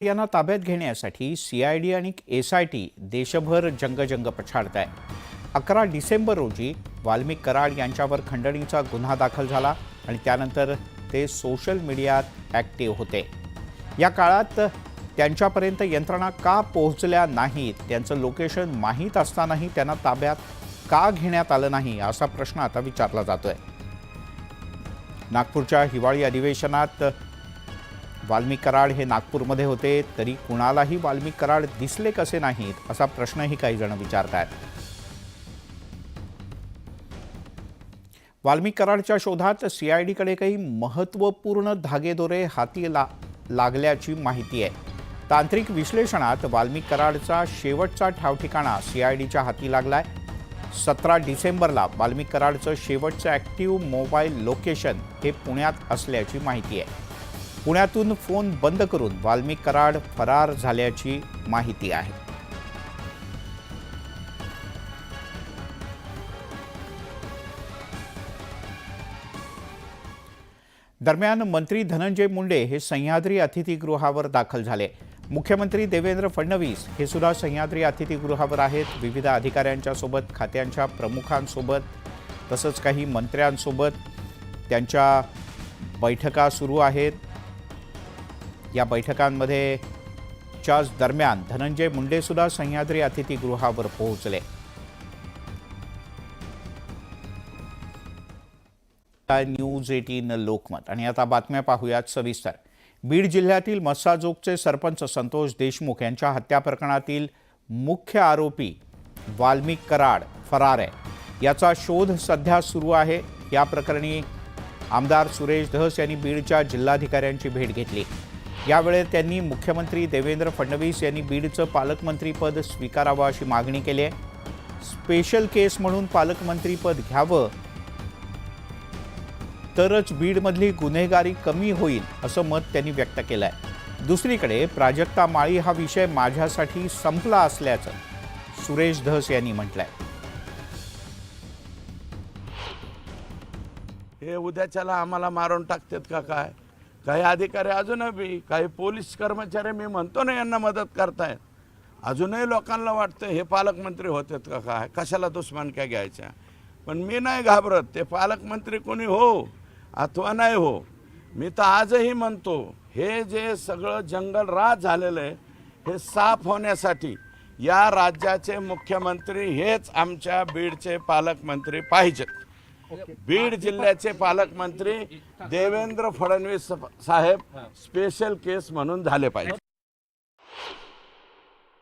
यांना ताब्यात घेण्यासाठी सीआयडी आणि एसआयटी देशभर जंगजंग पछाडत आहे. 11 डिसेंबर रोजी वाल्मिक कराड यांच्यावर खंडणीचा गुन्हा दाखल झाला आणि त्यानंतर ते सोशल मीडियात ॲक्टिव्ह होते. या काळात त्यांच्यापर्यंत यंत्रणा का पोहोचल्या नाहीत, त्यांचं लोकेशन माहीत असतानाही त्यांना ताब्यात का घेण्यात आलं नाही असा प्रश्न आता विचारला जातोय. नागपूरच्या हिवाळी अधिवेशनात वाल्मिक कराड हे नागपूरमध्ये होते, तरी कुणालाही वाल्मिक कराड दिसले कसे नाहीत असा प्रश्नही काही जण विचारतात. वाल्मिक कराडच्या शोधात सीआयडीकडे काही महत्त्वपूर्ण धागेदोरे हाती लागल्याची माहिती आहे. तांत्रिक विश्लेषणात वाल्मिक कराडचा शेवटचा ठावठिकाणा सीआयडीच्या हाती लागलाय. 17 डिसेंबरला वाल्मिक कराडचं शेवटचं ॲक्टिव्ह मोबाईल लोकेशन हे पुण्यात असल्याची माहिती आहे. पुण्यातून फोन बंद करून वाल्मिक कराड फरार झाल्याची माहिती आहे. दरम्यान मंत्री धनंजय मुंडे हे सह्याद्री अतिथीगृहावर दाखल झाले. मुख्यमंत्री देवेंद्र फडणवीस हे सुद्धा सह्याद्री अतिथीगृहावर आहेत. विविध अधिकाऱ्यांच्या सोबत, खात्यांच्या प्रमुखांसोबत तसंच काही मंत्र्यांसोबत त्यांच्या बैठका सुरू आहेत. या बैठकांमध्ये च्याच दरम्यान धनंजय मुंडे सुद्धा सह्याद्री अतिथीगृहावर पोहोचले. न्यूज 18 लोकमत आणि आता बातम्या पाहूयात सविस्तर. बीड जिल्ह्यातील मस्साजोगचे सरपंच संतोष देशमुख यांच्या हत्या प्रकरणातील मुख्य आरोपी वाल्मिक कराड फरार आहे. याचा शोध सध्या सुरू आहे. या प्रकरणी आमदार सुरेश धस यांनी बीडच्या जिल्हाधिकाऱ्यांची भेट घेतली. यावेळी त्यांनी मुख्यमंत्री देवेंद्र फडणवीस यांनी बीडचं पालकमंत्रीपद स्वीकारावं अशी मागणी केली आहे. स्पेशल केस म्हणून पालकमंत्रीपद घ्यावं तरच बीडमधली गुन्हेगारी कमी होईल असं मत त्यांनी व्यक्त केलं आहे. दुसरीकडे प्राजक्ता माळी हा विषय माझ्यासाठी संपला असल्याचं सुरेश धस यांनी म्हटलंय. हे उद्याच्याला आम्हाला मारून टाकतात का काय? काही अधिकारी अजूनही, काही पोलीस कर्मचारी मी म्हणतो ना यांना मदत करतायत, अजूनही लोकांना वाटतं हे पालकमंत्री होतात का काय, कशाला दुश्मनक्या घ्यायच्या. पण मी नाही घाबरत. ते पालकमंत्री कोणी हो अथवा नाही हो, मी तर आजही म्हणतो हे जे सगळं जंगलराज झालेलं आहे हे साफ होण्यासाठी या राज्याचे मुख्यमंत्री हेच आमच्या बीडचे पालकमंत्री पाहिजेत. बीड जिल्ह्याचे पालकमंत्री देवेंद्र फडणवीस साहेब स्पेशल केस म्हणून झाले पाहिजे.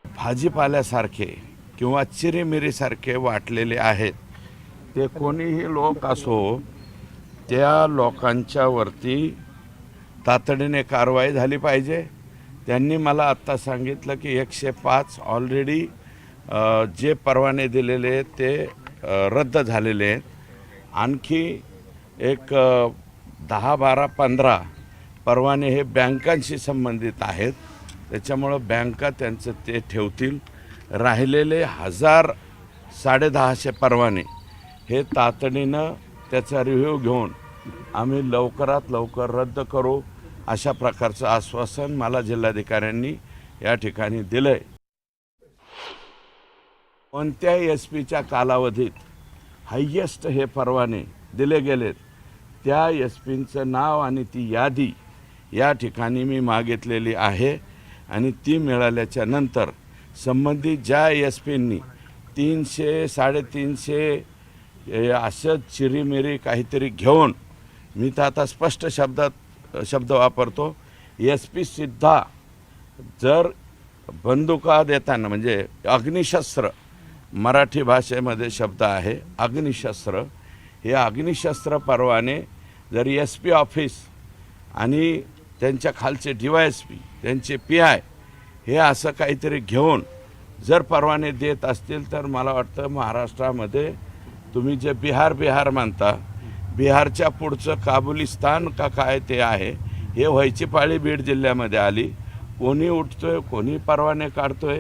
भाजीपाल्यासारखे किंवा चिरीमिरीसारखे वाटलेले आहेत ते कोणीही लोक असो, त्या लोकांच्या वरती तातडीने कारवाई झाली पाहिजे. त्यांनी मला आत्ता सांगितलं की 105 ऑलरेडी जे परवाने दिलेले ते रद्द झालेले आहेत. आणखी एक 10, 12, 15 परवाने हे बँकांशी संबंधित आहेत. त्याच्यामुळं बँका त्यांचं ते ठेवतील. राहिलेले 1000, 1,500 परवाने हे तातडीनं त्याचा रिव्ह्यू घेऊन आम्ही लवकरात लवकर रद्द करू अशा प्रकारचं आश्वासन मला जिल्हाधिकाऱ्यांनी या ठिकाणी दिलं आहे. कोणत्याही SP-च्या कालावधीत हायेस्ट हे परवाने दिले गेलेत त्या SP-चं नाव आणि ती यादी या ठिकाणी मी मागितलेली आहे. आणि ती मिळाल्याच्या नंतर संबंधित ज्या SP-नी 300, 350 असं चिरीमिरी काहीतरी घेऊन, मी तर आता स्पष्ट शब्द वापरतो, SP-सुद्धा जर बंदुका देताना म्हणजे अग्निशस्त्र, मराठी भाषेमध्ये शब्द आहे अग्निशस्त्र, हे अग्निशस्त्र परवाने जर SP ऑफिस आणि त्यांच्या खालचे DYSP, त्यांचे PI हे असं काहीतरी घेऊन जर परवाने देत असतील तर मला वाटतं महाराष्ट्रामध्ये तुम्ही जे बिहार म्हणता, बिहारच्या पुढचं काबुलिस्तान का काय ते आहे, हे व्हायची पाळी बीड जिल्ह्यामध्ये आली. कोणी उठतोय, कोणी परवाने काढतोय.